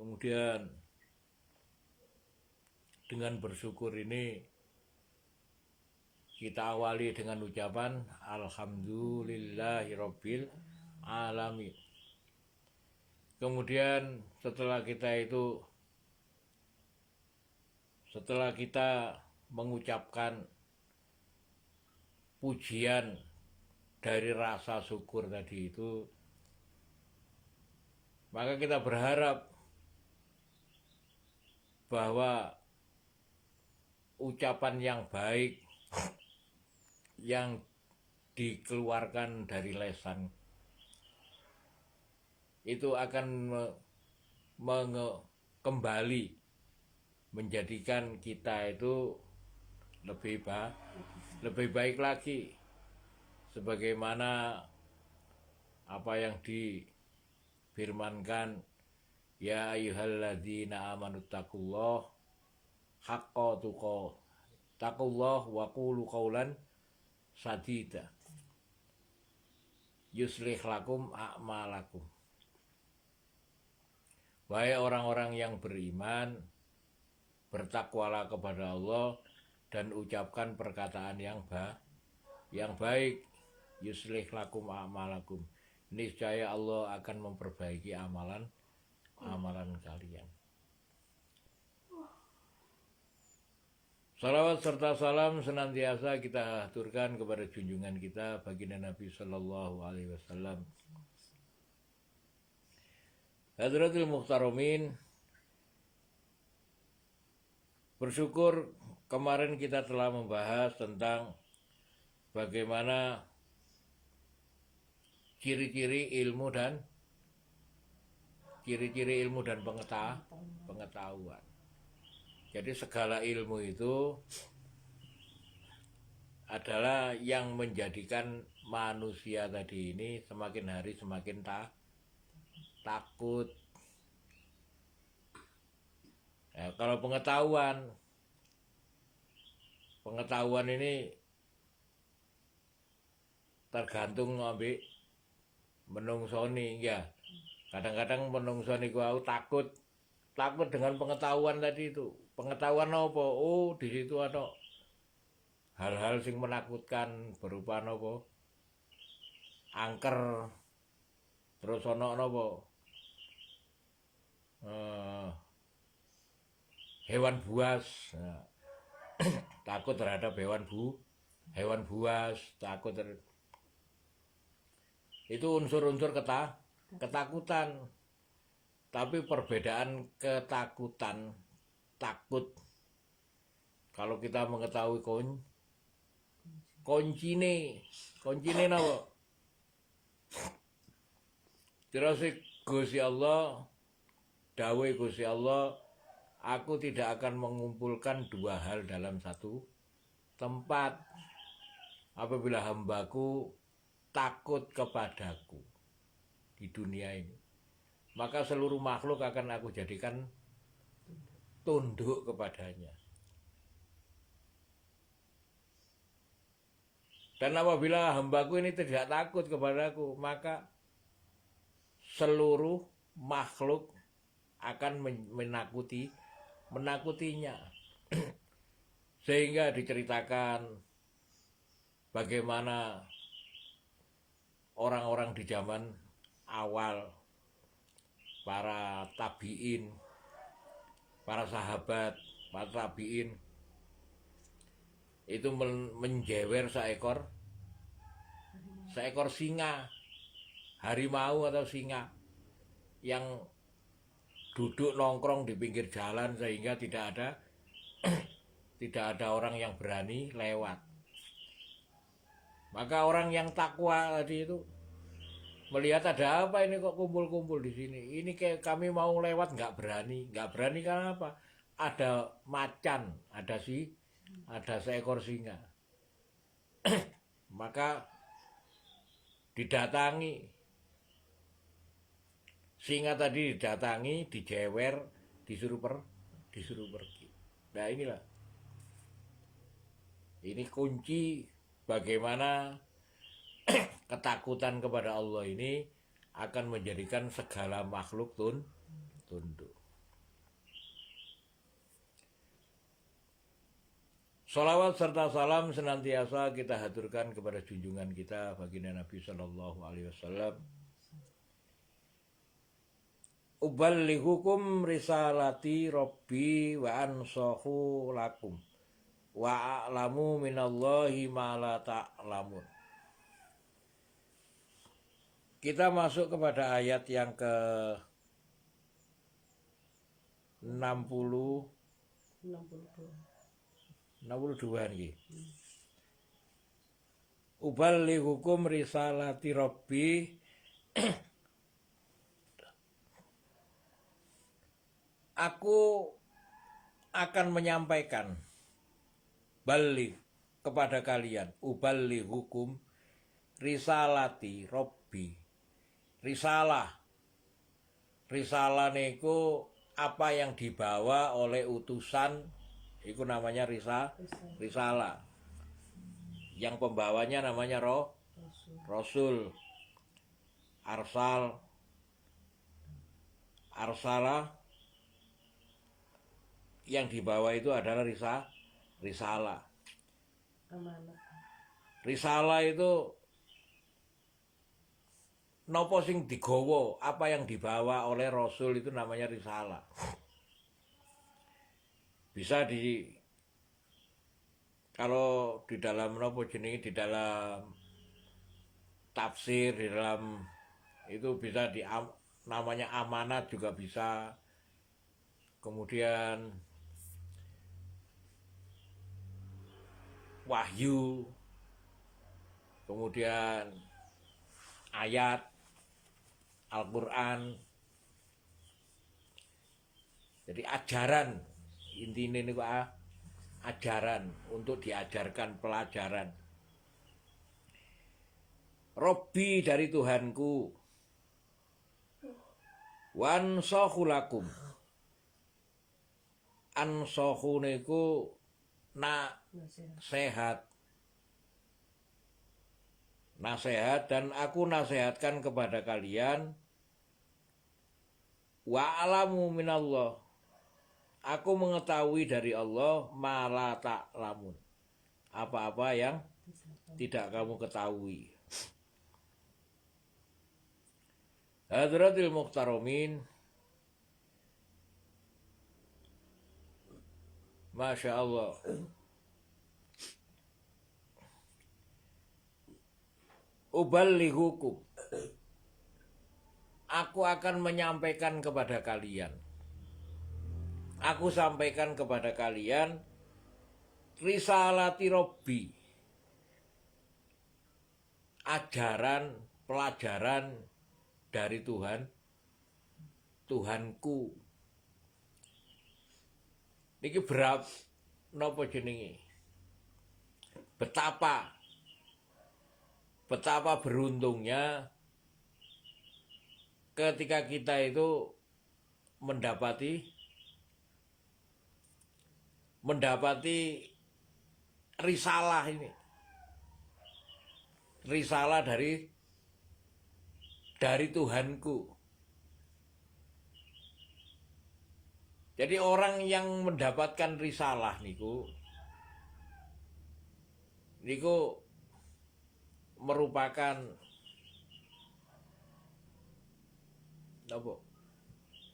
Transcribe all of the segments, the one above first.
Kemudian dengan bersyukur ini kita awali dengan ucapan Alhamdulillahirabbil alamin. Kemudian setelah kita mengucapkan pujian dari rasa syukur tadi itu, maka kita berharap bahwa ucapan yang baik yang dikeluarkan dari lisan itu akan kembali menjadikan kita itu lebih baik lagi, sebagaimana apa yang difirmankan, ya ayyuhalladzina amanuttaqullah haqqa taqullah wa qulu qawlan sadida yuslih lakum a'malakum. Wahai orang-orang yang beriman, bertakwalah kepada Allah dan ucapkan perkataan yang baik. Yuslih lakum a'malakum. Niscaya Allah akan memperbaiki amalan kalian. Salawat serta salam senantiasa kita aturkan kepada junjungan kita baginda Nabi Sallallahu Alaihi Wasallam. Hadratil Muhtaromin, bersyukur kemarin kita telah membahas tentang bagaimana ciri-ciri ilmu dan pengetahuan. Jadi segala ilmu itu adalah yang menjadikan manusia tadi ini semakin hari semakin takut. Ya, kalau pengetahuan ini tergantung ambil menungsoni ya. Kadang-kadang menungsoni gua takut dengan pengetahuan tadi itu. Pengetahuan apa? Oh, di situ ada hal-hal sing menakutkan berupa apa? Angker. Terus ono apa? Hewan buas. Nah, takut terhadap hewan buas, itu unsur-unsur ketakutan. Tapi perbedaan ketakutan, takut, kalau kita mengetahui kuncine napa? Terus Gusti Allah, dawuh Gusti Allah, aku tidak akan mengumpulkan dua hal dalam satu tempat apabila hambaku takut kepadaku di dunia ini. Maka seluruh makhluk akan aku jadikan tunduk kepadanya. Dan apabila hambaku ini tidak takut kepadaku, maka seluruh makhluk akan menakutinya. Sehingga diceritakan bagaimana orang-orang di zaman awal, para tabiin, para sahabat, para tabiin itu menjewer seekor singa, harimau atau singa yang duduk nongkrong di pinggir jalan sehingga tidak ada orang yang berani lewat. Maka orang yang takwa tadi itu melihat ada apa ini kok kumpul-kumpul di sini. Ini kayak kami mau lewat nggak berani karena apa? Ada macan, ada seekor singa. Maka didatangi. Singa tadi didatangi, dijewer, disuruh pergi. Nah inilah. Ini kunci bagaimana ketakutan kepada Allah ini akan menjadikan segala makhluk tunduk. Salawat serta salam senantiasa kita haturkan kepada junjungan kita baginda Nabi Sallallahu Alaihi Wasallam. Uballighukum risalati Rabbi wa ansahu lakum wa a'lamu minallahi ma la ta'lamun. Kita masuk kepada ayat yang ke 62 niki. Uballighukum risalati Rabbi aku akan menyampaikan balik kepada kalian uballighukum risalati Rabbi. Risalah niku apa yang dibawa oleh utusan, itu namanya risalah. Yang pembawanya namanya Rasul. Arsala yang dibawa itu adalah risalah. Risalah itu nopo sing digawa, apa yang dibawa oleh Rasul itu namanya risalah. Bisa kalau di dalam nopo jenenge, di dalam tafsir, di dalam itu bisa namanya amanat juga bisa. Kemudian wahyu, kemudian ayat Al-Quran. Jadi ajaran, intinya ini ajaran, untuk diajarkan, pelajaran. Robbi dari Tuhanku, wansahu lakum. Ansahu niku nasihat, dan aku nasihatkan kepada kalian. Wa alamu minallah, aku mengetahui dari Allah ma la ta'lamun, apa-apa yang tidak kamu ketahui. Hadratil muhtaramin, Masya Allah. Uballighukum, aku akan menyampaikan kepada kalian. Aku sampaikan kepada kalian risalati Rabbi, ajaran, pelajaran dari Tuhanku. Niki berapa napa jenenge? Betapa beruntungnya ketika kita itu mendapati risalah ini. Risalah dari Tuhanku. Jadi orang yang mendapatkan risalah niku merupakan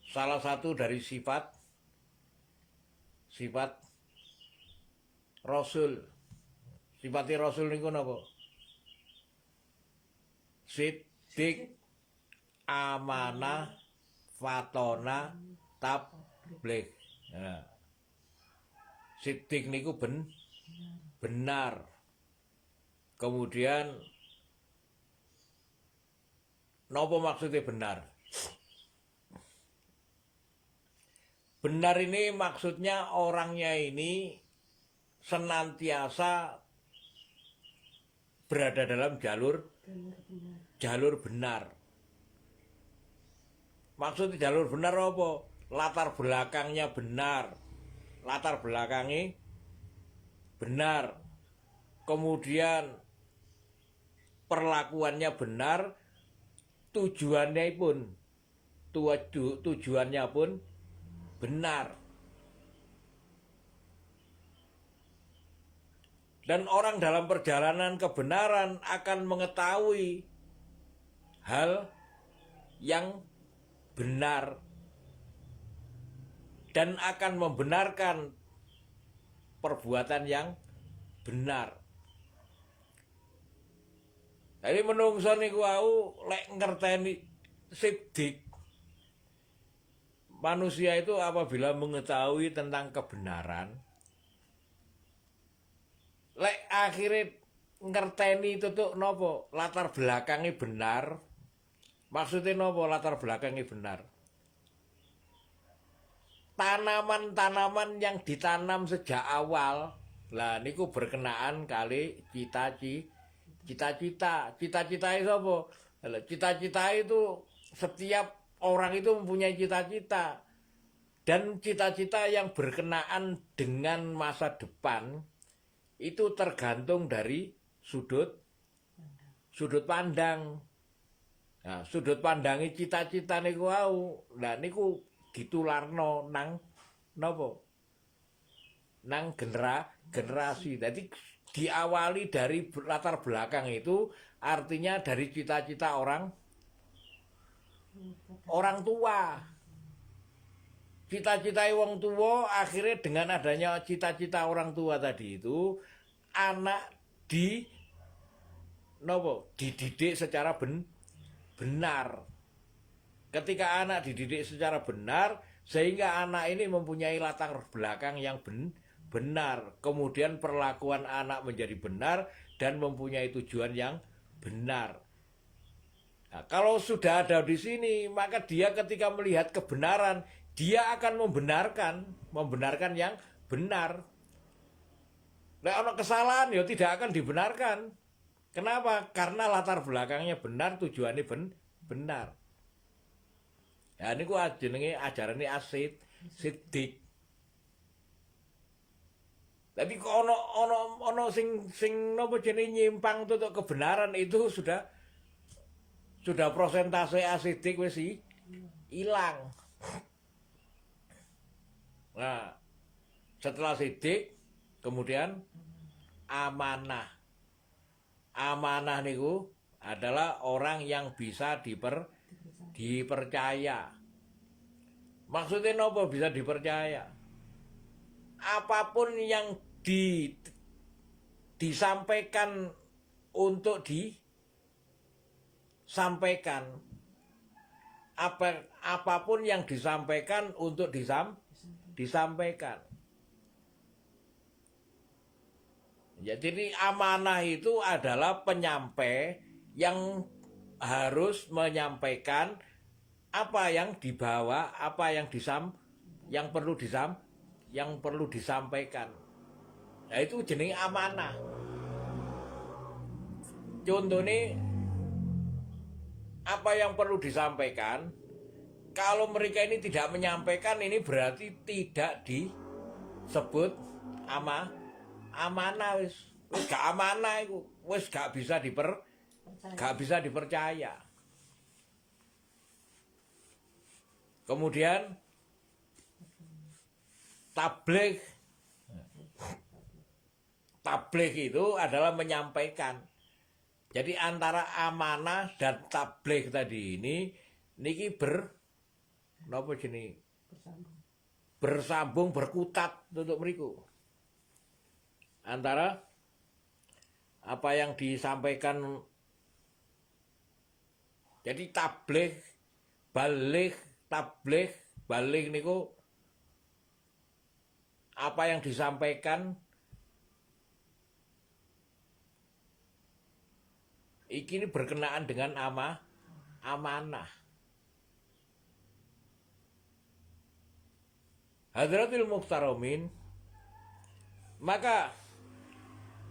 salah satu dari sifat Rasul. Sifatnya Rasul niku napa? Siddiq, amanah, fatona, tabligh. Nah, Siddiq niku benar. Kemudian napa maksudnya benar? Benar ini maksudnya orangnya ini senantiasa berada dalam jalur benar. Maksudnya jalur benar apa? Latar belakangnya benar. Latar belakangnya benar. Kemudian perlakuannya benar, tujuannya pun benar. Dan orang dalam perjalanan kebenaran akan mengetahui hal yang benar dan akan membenarkan perbuatan yang benar. Jadi menungso niku wau lek ngerteni sidik, manusia itu apabila mengetahui tentang kebenaran, lek akhirnya ngerteni itu tuh nopo latar belakangnya benar. Maksudnya nopo latar belakangnya benar. Tanaman-tanaman yang ditanam sejak awal, lah niku berkenaan kali cita-cita. Cita-cita itu apa? Cita-cita itu setiap orang itu mempunyai cita-cita. Dan cita-cita yang berkenaan dengan masa depan itu tergantung dari sudut pandang. Nah, sudut pandangnya cita-cita niku wau. Lah niku ditularno nang nopo? Nang generasi. Jadi diawali dari latar belakang itu artinya dari cita-cita orang tua. Cita-cita wong tua akhirnya dengan adanya cita-cita orang tua tadi itu anak dididik secara benar. Ketika anak dididik secara benar sehingga anak ini mempunyai latar belakang yang benar, kemudian perlakuan anak menjadi benar dan mempunyai tujuan yang benar. Nah, kalau sudah ada di sini, maka dia ketika melihat kebenaran, dia akan membenarkan yang benar. Nek ana kesalahan ya tidak akan dibenarkan. Kenapa? Karena latar belakangnya benar, tujuannya benar. Ya niku jenenge ajarane sidik. Tapi kok ono sing napa jenenge nyimpang tutuk kebenaran itu sudah prosentase asidik wis hilang. Nah, setelah sidik kemudian amanah. Amanah niku adalah orang yang bisa dipercaya. Maksudnya napa bisa dipercaya? Apapun yang disampaikan untuk disampaikan, apapun yang disampaikan untuk disampaikan. Ya, jadi amanah itu adalah penyampai yang harus menyampaikan apa yang dibawa, apa yang perlu disampaikan. Nah, itu jenis amanah. Contohnya apa yang perlu disampaikan, kalau mereka ini tidak menyampaikan, ini berarti tidak disebut amanah. Wis gak amanah itu, wis gak bisa dipercaya. Kemudian tabligh itu adalah menyampaikan. Jadi antara amanah dan tabligh tadi niki bersambung berkutat untuk mriku. Antara apa yang disampaikan, jadi balik niku apa yang disampaikan ini berkenaan dengan amanah. Hadratil Muhtaramin, maka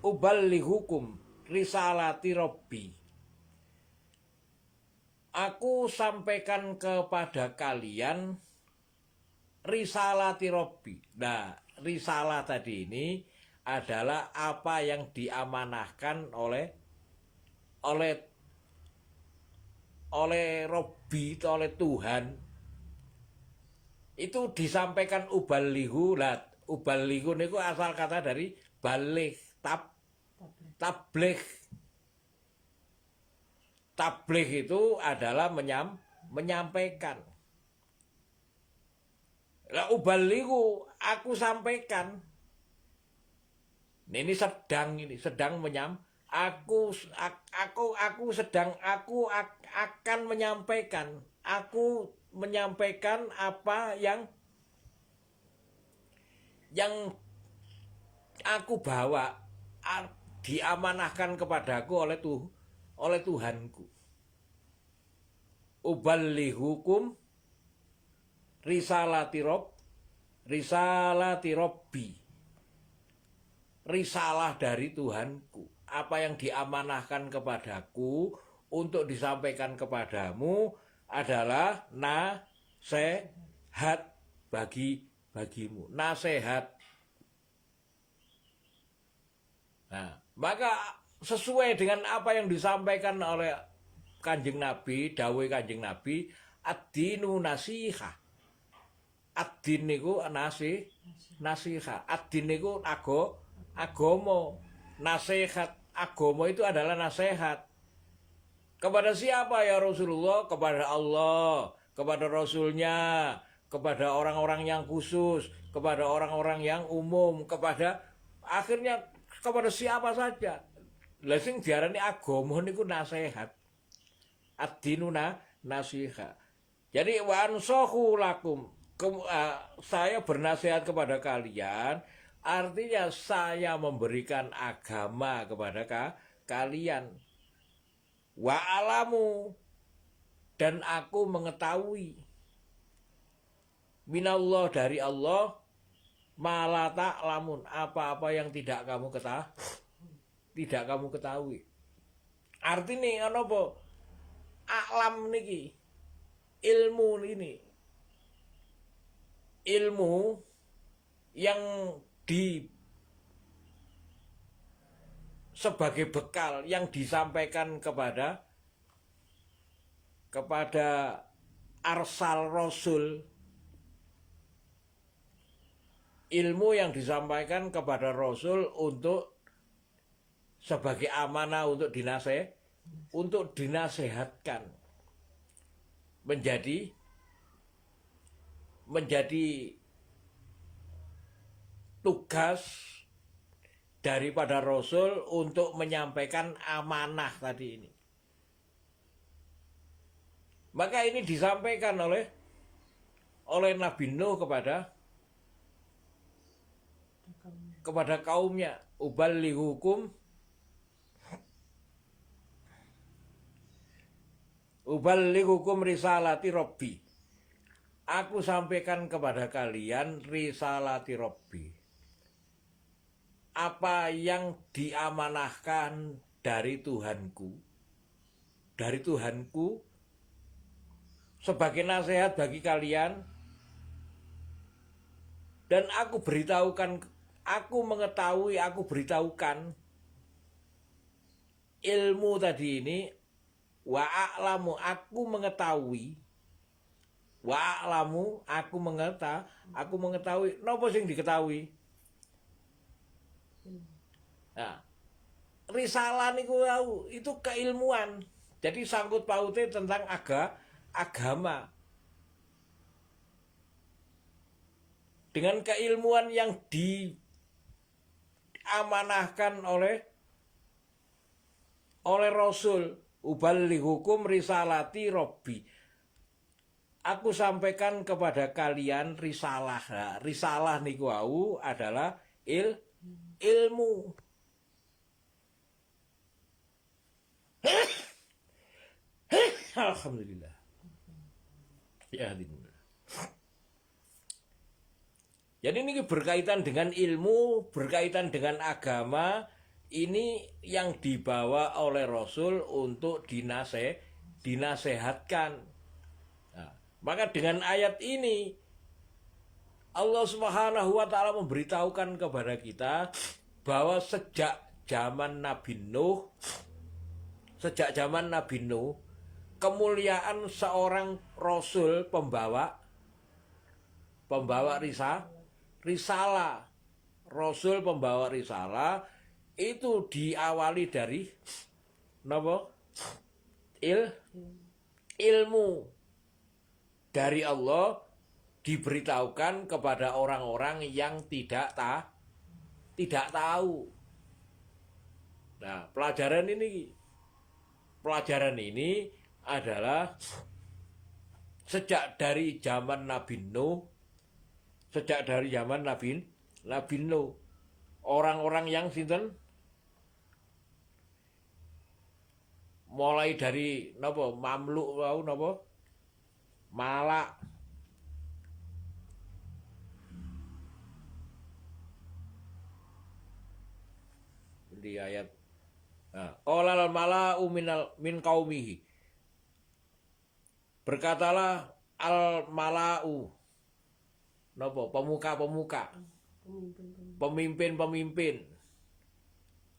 uballighukum risalati Rabbi, aku sampaikan kepada kalian risalati Rabbi. Nah, risalah tadi ini adalah apa yang diamanahkan oleh Rabbi, oleh Tuhan. Itu disampaikan uballighu. Lah, uballighu niku asal kata dari balik, tabligh. Tabligh itu adalah menyampaikan. La ubalighu, aku sampaikan. Ini sedang aku akan menyampaikan. Aku menyampaikan apa yang aku bawa, diamanahkan kepadaku oleh Tuhanku. Uballighukum risalati Rabbi. Risalah dari Tuhanku. Apa yang diamanahkan kepadaku untuk disampaikan kepadamu adalah nasihat bagimu. Nasihat. Nah, maka sesuai dengan apa yang disampaikan oleh Kanjeng Nabi, dawuh Kanjeng Nabi, ad-dinu nasihah. Ad-din niku nasihah. Ad-din niku agama. Nasihat agama itu adalah nasihat. Kepada siapa ya Rasulullah? Kepada Allah, kepada Rasulnya, kepada orang-orang yang khusus, kepada orang-orang yang umum, akhirnya kepada siapa saja. Lah sing diarani agama niku nasihat. Ad-dinu nasihat. Jadi wa ansahu lakum, saya bernasihat kepada kalian, artinya saya memberikan agama kepada kalian. Wa alamu, dan aku mengetahui, minallah, dari Allah, ma ta'lamun, apa-apa yang tidak kamu ketahui. Artinya apa? Alam niki, ilmu ini, ilmu yang sebagai bekal yang disampaikan kepada arsal rasul, ilmu yang disampaikan kepada rasul untuk sebagai amanah untuk dinasehatkan menjadi tugas daripada Rasul untuk menyampaikan amanah tadi ini. Maka ini disampaikan oleh Nabi Nuh kepada kaumnya, uballighukum risalati Rabbi. Aku sampaikan kepada kalian risalati Rabbi. Apa yang diamanahkan dari Tuhanku sebagai nasihat bagi kalian, dan aku beritahukan ilmu tadi ini. Wa a'lamu, aku mengetahui. Wa a'lamu, aku mengetahui. Napa sing diketahui? Nah, risalah niku itu keilmuan. Jadi sangkut pautnya tentang agama. Dengan keilmuan yang diamanahkan oleh Rasul. Uballighukum risalati Rabbi. Aku sampaikan kepada kalian risalah. Nah, risalah niku adalah ilmu. Alhamdulillah. Ya, jadi ini berkaitan dengan ilmu, berkaitan dengan agama. Ini yang dibawa oleh Rasul untuk dinasehatkan. Nah, maka dengan ayat ini Allah Subhanahu wa ta'ala memberitahukan kepada kita bahwa sejak zaman Nabi Nuh, kemuliaan seorang Rasul pembawa risalah. Rasul pembawa risalah itu diawali dari napa? Ilmu dari Allah diberitahukan kepada orang-orang yang tidak tahu. Nah, pelajaran ini adalah sejak dari zaman Nabi Nuh, orang-orang yang sinten mulai dari napa Mamluk wau napa Malak di ayat qolal mala'u min qaumihi, berkatalah al mala'u napa pemuka-pemuka, pemimpin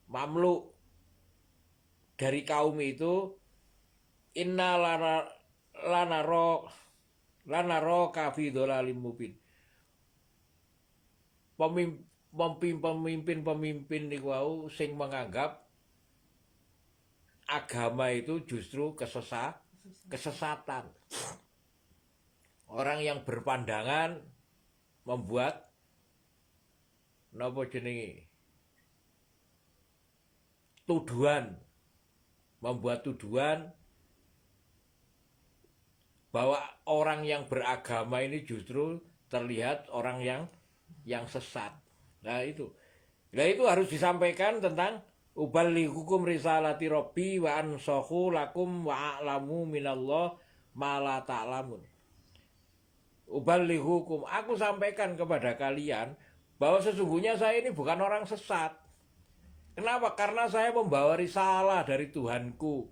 Mamluk dari kaum itu, inna lanaro kafi dhalalim mubin. Pemimpin niku sing menganggap agama itu justru kesesatan. Orang yang berpandangan membuat napa jenenge membuat tuduhan bahwa orang yang beragama ini justru terlihat orang yang sesat. Nah itu harus disampaikan tentang uballighukum risalati rabbi wa ansahu lakum wa a'lamu minallah ma la ta'lamun. Uballighukum, aku sampaikan kepada kalian bahwa sesungguhnya saya ini bukan orang sesat. Kenapa? Karena saya membawa risalah dari Tuhanku.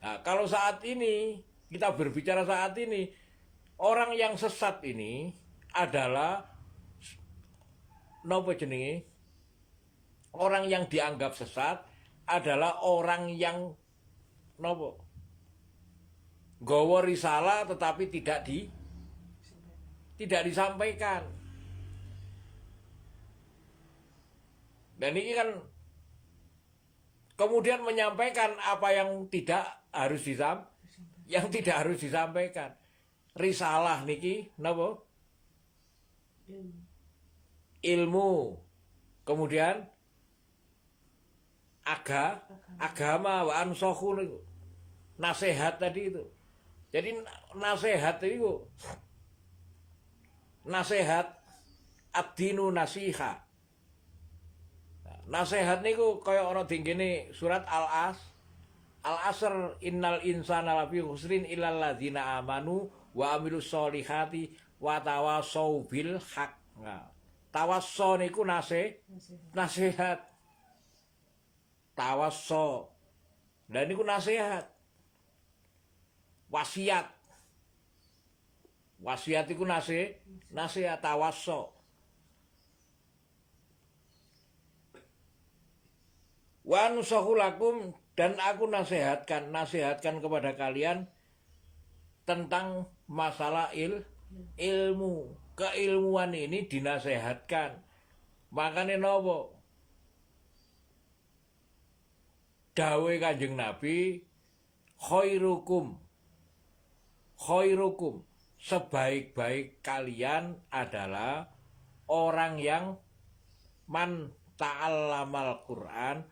Nah, kalau saat ini, kita berbicara saat ini, orang yang sesat ini adalah napa jenenge? Orang yang dianggap sesat adalah orang yang napa? Nggawa risalah tetapi tidak disampaikan. Dan ini kan kemudian menyampaikan apa yang tidak harus disampaikan. Risalah niki napa? Ilmu. Kemudian agama wa ansahu niku. Nasihat tadi itu. Jadi nasihat itu nasihat ad-dinu nasiha. Nasihat niku kaya ana dinggene surat Al-Asr innal insana lafi khusrin illal ladzina amanu wa amilus solihati wa tawassaw bil haq. Nah, tawassa niku nasihat. Tawassa. Dan niku nasihat. Wasiat. Wasiat iku nasihat tawassa. Wa nusahu lakum, dan aku nasihatkan kepada kalian tentang masalah ilmu. Keilmuan ini dinasehatkan. Makanya napa? Dawuh Kanjeng Nabi, khairukum, sebaik-baik kalian adalah orang yang man ta'allamal Qur'an,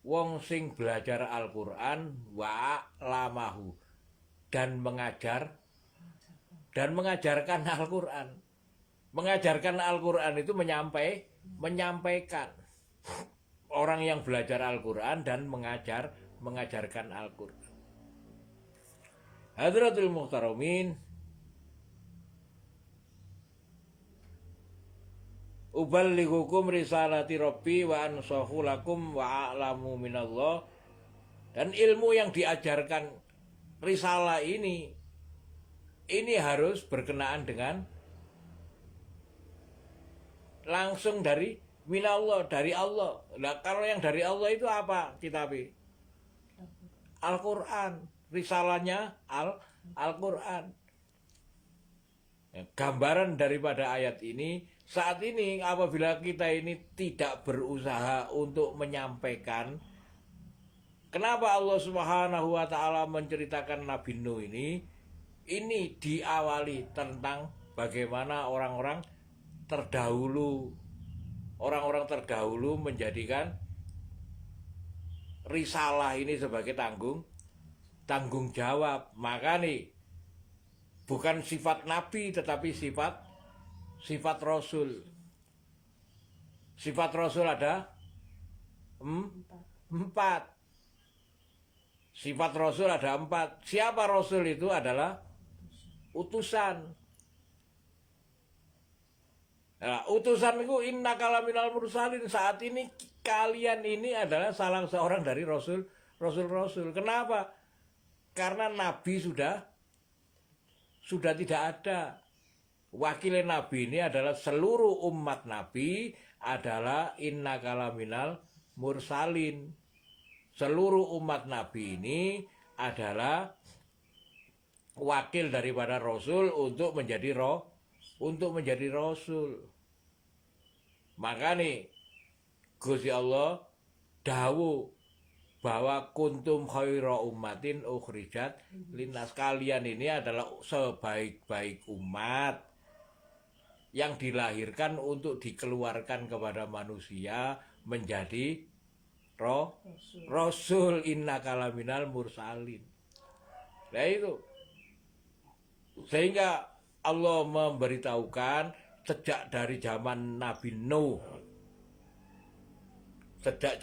wong sing belajar Al-Qur'an wa lamahu, dan mengajarkan Al-Qur'an. Mengajarkan Al-Qur'an itu menyampaikan. Orang yang belajar Al-Qur'an dan mengajarkan Al-Qur'an. Hadratul muhtaramin, uballighukum risalati rabbi wa ansahu lakum wa a'lamu minallah. Dan ilmu yang diajarkan risalah ini harus berkenaan dengan langsung dari minallah, dari Allah. Nah, kalau yang dari Allah itu apa kitabnya? Al-Qur'an. Risalahnya Al-Qur'an. Gambaran daripada ayat ini, saat ini apabila kita ini tidak berusaha untuk menyampaikan, kenapa Allah Subhanahu wa taala menceritakan Nabi Nuh ini diawali tentang bagaimana orang-orang terdahulu menjadikan risalah ini sebagai tanggung jawab. Maka nih bukan sifat nabi tetapi sifat rasul. Sifat rasul ada 4. Sifat rasul ada 4. Siapa rasul itu? Adalah utusan. Nah, utusan itu innaka laminal mursalin. Saat ini kalian ini adalah salah seorang dari rasul. Kenapa? Karena nabi sudah tidak ada. Wakil nabi ini adalah seluruh umat nabi adalah innaka laminal mursalin. Seluruh umat nabi ini adalah wakil daripada rasul untuk menjadi rasul. Maka nih Gusti Allah dawuh bahwa kuntum khaira ummatin ukhrijat linnas, kalian ini adalah sebaik-baik umat yang dilahirkan untuk dikeluarkan kepada manusia menjadi rasul innaka laminal mursalin. Nah itu. Sehingga Allah memberitahukan sejak dari zaman Nabi Nuh. Sejak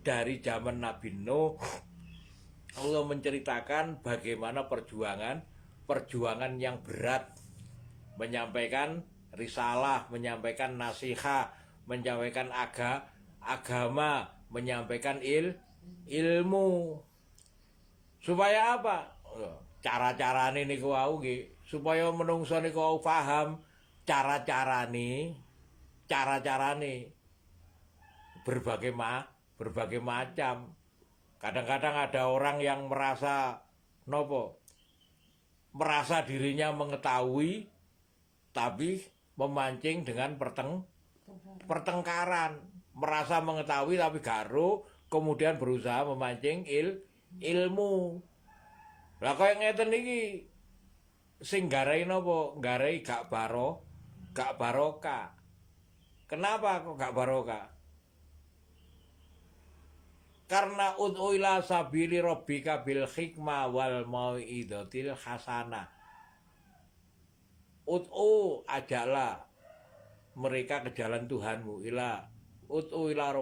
dari zaman Nabi Nuh, Allah menceritakan bagaimana perjuangan yang berat, menyampaikan risalah, menyampaikan nasihat, menyampaikan agama, menyampaikan ilmu. Supaya apa? Cara-carane niku wau nggih, supaya menungso niku paham cara-carane berbagai macam. Kadang-kadang ada orang yang merasa dirinya mengetahui tapi memancing dengan pertengkaran. Merasa mengetahui tapi garo, kemudian berusaha memancing ilmu. Lah kaya ngeten iki sing garai napa? Garai gak barokah. Kenapa kok gak barokah? Karena ud'u ila sabili rabbika bil hikmah wal mau'izatil hasanah. Ud'u, ajaklah mereka ke jalan Tuhanmu. Ud'u ila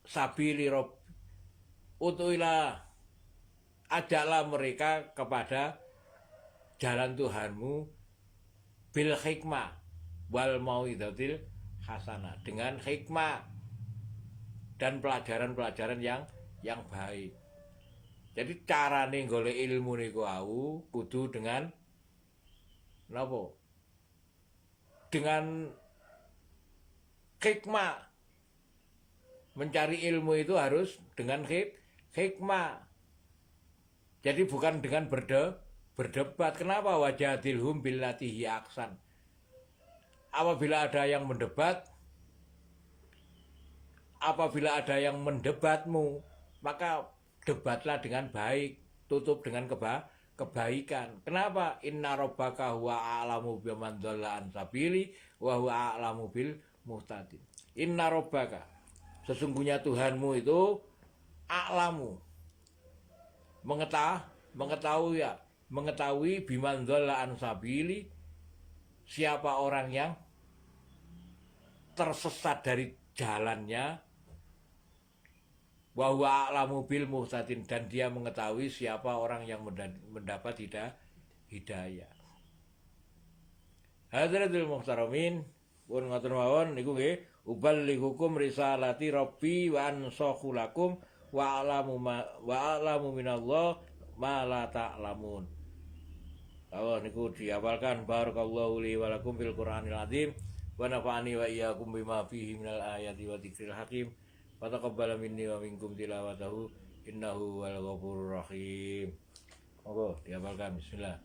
sabili rabb. Ud'u ila, ajaklah mereka kepada jalan Tuhanmu bil hikmah wal mau'izatil hasanah, dengan hikmah dan pelajaran-pelajaran yang baik. Jadi carane golek ilmu niku au kudu dengan napa? Dengan hikmah. Mencari ilmu itu harus dengan hikmah. Jadi bukan dengan berdebat. Kenapa? Wajadilhum billati hiya ahsan. Apabila ada yang mendebatmu, maka debatlah dengan baik, tutup dengan kebaikan. Kenapa? Inna rabbaka huwa a'lamu biman dhalla an sabili wa huwa a'lamu bil muhtadin. Inna rabbaka, sesungguhnya Tuhanmu itu a'lamu, mengetahui biman dhalla an sabili, siapa orang yang tersesat dari jalannya, wa huwa a'lamu bil muhtadin, dan dia mengetahui siapa orang yang mendapat hidayah. Hadratul muhtaramin, pun ngoten mawon niku nggih, uballighukum risalati rabbi wa ansakhu lakum wa a'lamu minallah ma la ta'lamun. Allah niku dihafalkan. Barakallahu li wa lakum fil Qur'anil azim wa nafa'ani wa iyyakum bima fihi minal ayati wa dzikril hakim. Wa taqabbala minni wa minkum tilawatahu innahu wal ghafurur rahim. Monggo dihafalkan bismillah.